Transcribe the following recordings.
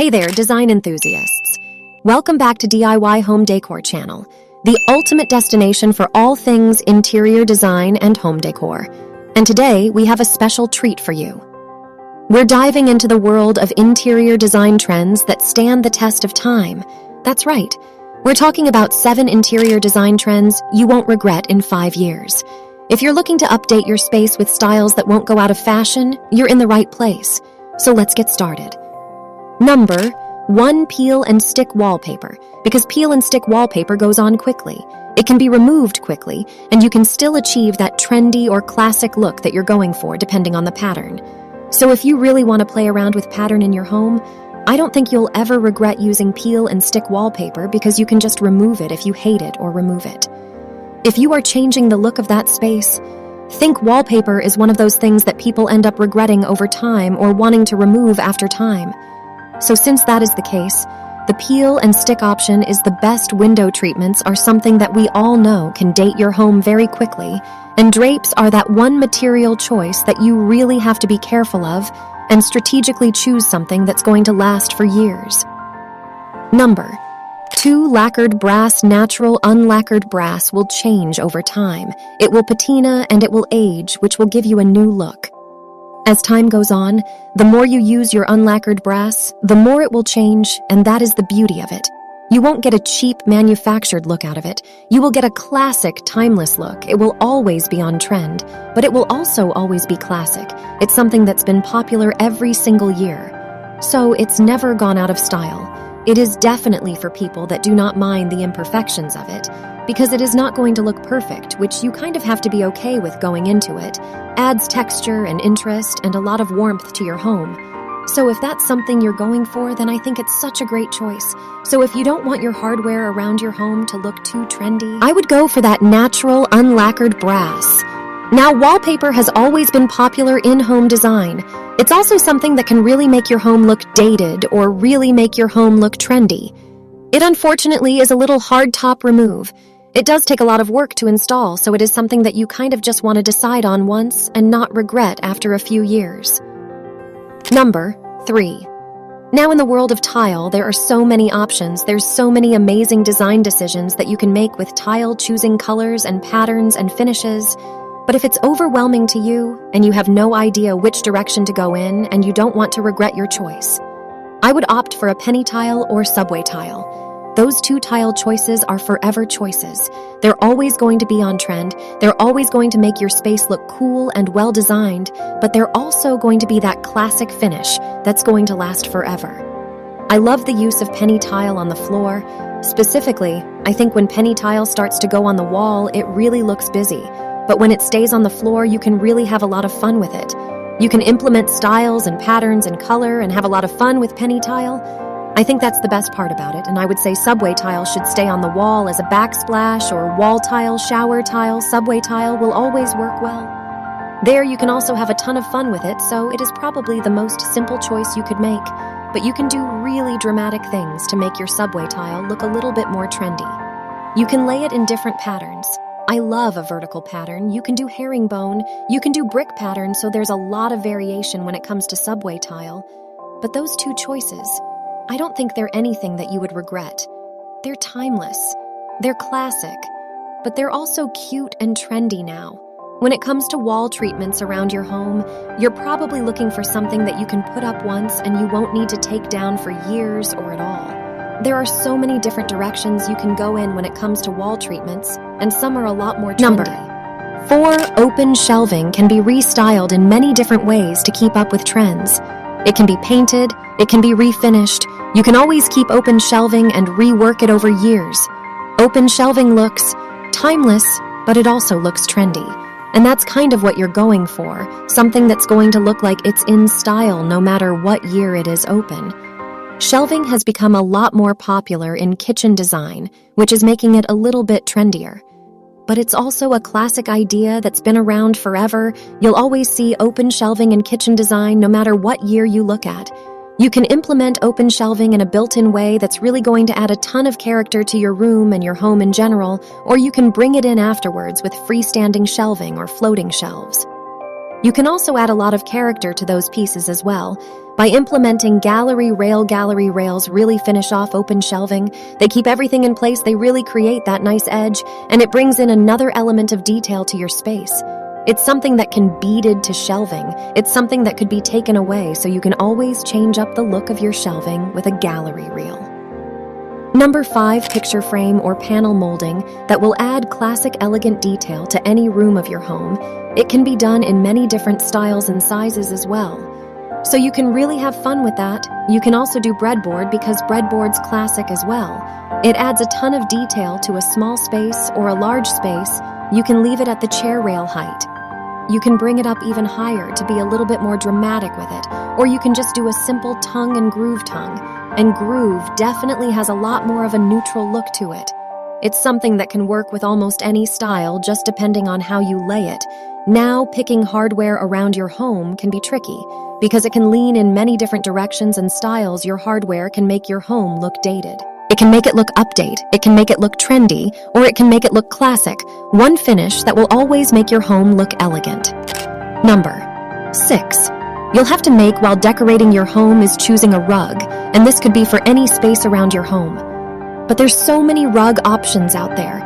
Hey there, design enthusiasts. Welcome back to DIY Home Decor channel, the ultimate destination for all things interior design and home decor. And today, we have a special treat for you. We're diving into the world of interior design trends that stand the test of time. That's right. We're talking about 7 interior design trends you won't regret in 5 years. If you're looking to update your space with styles that won't go out of fashion, you're in the right place. So let's get started. Number 1, peel and stick wallpaper, because peel and stick wallpaper goes on quickly. It can be removed quickly, and you can still achieve that trendy or classic look that you're going for depending on the pattern. So if you really want to play around with pattern in your home, I don't think you'll ever regret using peel and stick wallpaper because you can just remove it if you hate it or remove it. If you are changing the look of that space, think wallpaper is one of those things that people end up regretting over time or wanting to remove after time. So since that is the case, the peel and stick option is the best. Window treatments are something that we all know can date your home very quickly, and drapes are that one material choice that you really have to be careful of and strategically choose something that's going to last for years. Number 2, lacquered brass. Natural unlacquered brass will change over time. It will patina and it will age, which will give you a new look. As time goes on, the more you use your unlacquered brass, the more it will change, and that is the beauty of it. You won't get a cheap manufactured look out of it. You will get a classic, timeless look. It will always be on trend, but it will also always be classic. It's something that's been popular every single year. So it's never gone out of style. It is definitely for people that do not mind the imperfections of it, because it is not going to look perfect, which you kind of have to be okay with going into it. Adds texture and interest and a lot of warmth to your home. So if that's something you're going for, then I think it's such a great choice. So if you don't want your hardware around your home to look too trendy, I would go for that natural unlacquered brass. Now, wallpaper has always been popular in home design. It's also something that can really make your home look dated or really make your home look trendy. It unfortunately is a little hard top remove. It does take a lot of work to install, so it is something that you kind of just want to decide on once and not regret after a few years. Number 3. Now in the world of tile, there are so many options. There's so many amazing design decisions that you can make with tile, choosing colors and patterns and finishes. But if it's overwhelming to you and you have no idea which direction to go in and you don't want to regret your choice, I would opt for a penny tile or subway tile. Those 2 tile choices are forever choices. They're always going to be on trend. They're always going to make your space look cool and well designed, but they're also going to be that classic finish that's going to last forever. I love the use of penny tile on the floor. Specifically, I think when penny tile starts to go on the wall, it really looks busy. But when it stays on the floor, you can really have a lot of fun with it. You can implement styles and patterns and color and have a lot of fun with penny tile. I think that's the best part about it, and I would say subway tile should stay on the wall as a backsplash, or wall tile, shower tile, subway tile will always work well. There you can also have a ton of fun with it, so it is probably the most simple choice you could make, but you can do really dramatic things to make your subway tile look a little bit more trendy. You can lay it in different patterns. I love a vertical pattern. You can do herringbone, you can do brick pattern, so there's a lot of variation when it comes to subway tile. But those 2 choices, I don't think they're anything that you would regret. They're timeless, they're classic, but they're also cute and trendy now. When it comes to wall treatments around your home, you're probably looking for something that you can put up once and you won't need to take down for years or at all. There are so many different directions you can go in when it comes to wall treatments, and some are a lot more trendy. Number 4, open shelving can be restyled in many different ways to keep up with trends. It can be painted, it can be refinished. You can always keep open shelving and rework it over years. Open shelving looks timeless, but it also looks trendy. And that's kind of what you're going for, something that's going to look like it's in style no matter what year it is open. Shelving has become a lot more popular in kitchen design, which is making it a little bit trendier. But it's also a classic idea that's been around forever. You'll always see open shelving in kitchen design no matter what year you look at. You can implement open shelving in a built-in way that's really going to add a ton of character to your room and your home in general, or you can bring it in afterwards with freestanding shelving or floating shelves. You can also add a lot of character to those pieces as well. By implementing gallery rails really finish off open shelving. They keep everything in place, they really create that nice edge, and it brings in another element of detail to your space. It's something that can be beaded to shelving. It's something that could be taken away, so you can always change up the look of your shelving with a gallery reel. Number 5, picture frame or panel molding that will add classic elegant detail to any room of your home. It can be done in many different styles and sizes as well. So you can really have fun with that. You can also do breadboard because breadboard's classic as well. It adds a ton of detail to a small space or a large space. You can leave it at the chair rail height. You can bring it up even higher to be a little bit more dramatic with it, or you can just do a simple tongue and groove tongue. And groove definitely has a lot more of a neutral look to it. It's something that can work with almost any style, just depending on how you lay it. Now, picking hardware around your home can be tricky, because it can lean in many different directions and styles. Your hardware can make your home look dated. It can make it look update, it can make it look trendy, or it can make it look classic. One finish that will always make your home look elegant. Number 6. You'll have to make while decorating your home is choosing a rug, and this could be for any space around your home. But there's so many rug options out there.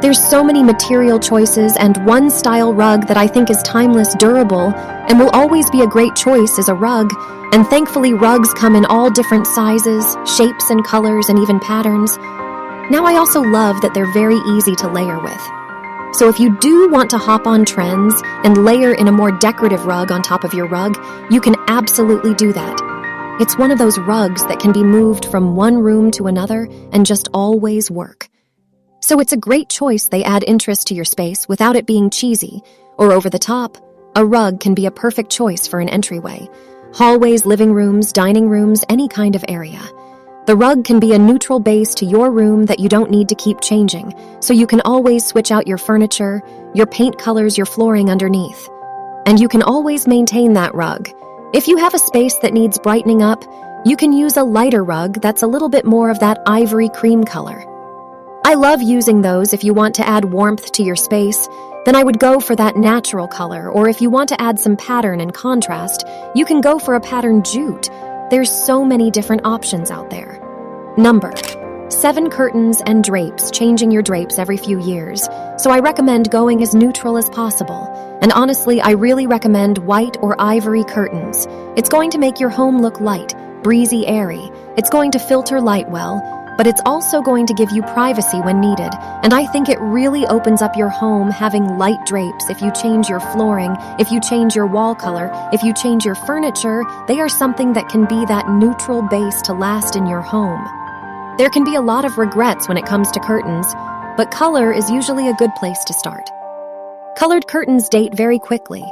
There's so many material choices, and one style rug that I think is timeless, durable, and will always be a great choice is a rug. And thankfully rugs come in all different sizes, shapes and colors, and even patterns. Now I also love that they're very easy to layer with. So if you do want to hop on trends and layer in a more decorative rug on top of your rug, you can absolutely do that. It's one of those rugs that can be moved from one room to another and just always work. So it's a great choice. They add interest to your space without it being cheesy or over the top. A rug can be a perfect choice for an entryway. Hallways, living rooms, dining rooms, any kind of area. The rug can be a neutral base to your room that you don't need to keep changing, so you can always switch out your furniture, your paint colors, your flooring underneath. And you can always maintain that rug. If you have a space that needs brightening up, you can use a lighter rug that's a little bit more of that ivory cream color. I love using those. If you want to add warmth to your space, then I would go for that natural color, or if you want to add some pattern and contrast, you can go for a patterned jute. There's so many different options out there. Number 7, curtains and drapes, changing your drapes every few years. So I recommend going as neutral as possible. And honestly, I really recommend white or ivory curtains. It's going to make your home look light, breezy, airy. It's going to filter light well, but it's also going to give you privacy when needed. And I think it really opens up your home having light drapes. If you change your flooring, if you change your wall color, if you change your furniture, they are something that can be that neutral base to last in your home. There can be a lot of regrets when it comes to curtains, but color is usually a good place to start. Colored curtains date very quickly,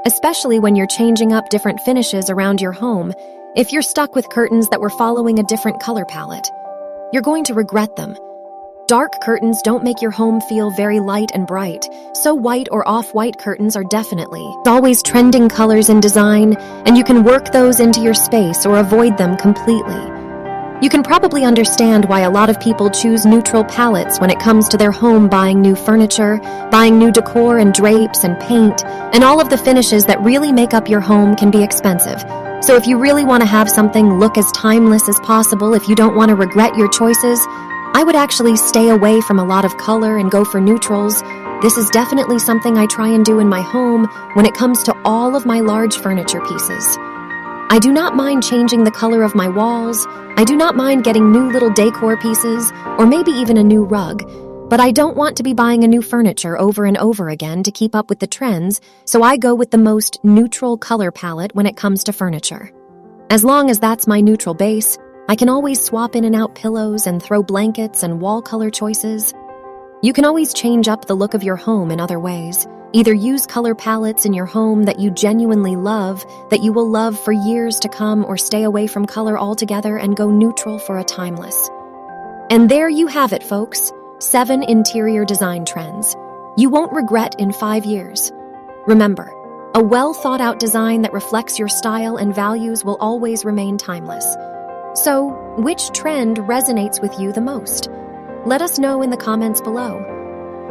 especially when you're changing up different finishes around your home. If you're stuck with curtains that were following a different color palette, you're going to regret them. Dark curtains don't make your home feel very light and bright, so white or off-white curtains are definitely always trending colors in design, and you can work those into your space or avoid them completely. You can probably understand why a lot of people choose neutral palettes when it comes to their home, buying new furniture, buying new decor and drapes and paint, and all of the finishes that really make up your home can be expensive. So if you really want to have something look as timeless as possible, if you don't want to regret your choices, I would actually stay away from a lot of color and go for neutrals. This is definitely something I try and do in my home when it comes to all of my large furniture pieces. I do not mind changing the color of my walls. I do not mind getting new little decor pieces, or maybe even a new rug. But I don't want to be buying a new furniture over and over again to keep up with the trends, so I go with the most neutral color palette when it comes to furniture. As long as that's my neutral base, I can always swap in and out pillows and throw blankets and wall color choices. You can always change up the look of your home in other ways. Either use color palettes in your home that you genuinely love, that you will love for years to come, or stay away from color altogether and go neutral for a timeless. And there you have it, folks. 7 interior design trends you won't regret in 5 years. Remember, a well-thought-out design that reflects your style and values will always remain timeless. So, which trend resonates with you the most? Let us know in the comments below.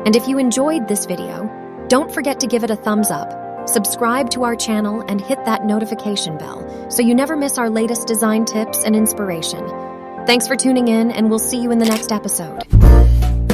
And if you enjoyed this video, don't forget to give it a thumbs up, Subscribe to our channel and hit that notification bell so you never miss our latest design tips and inspiration. Thanks for tuning in, and we'll see you in the next episode.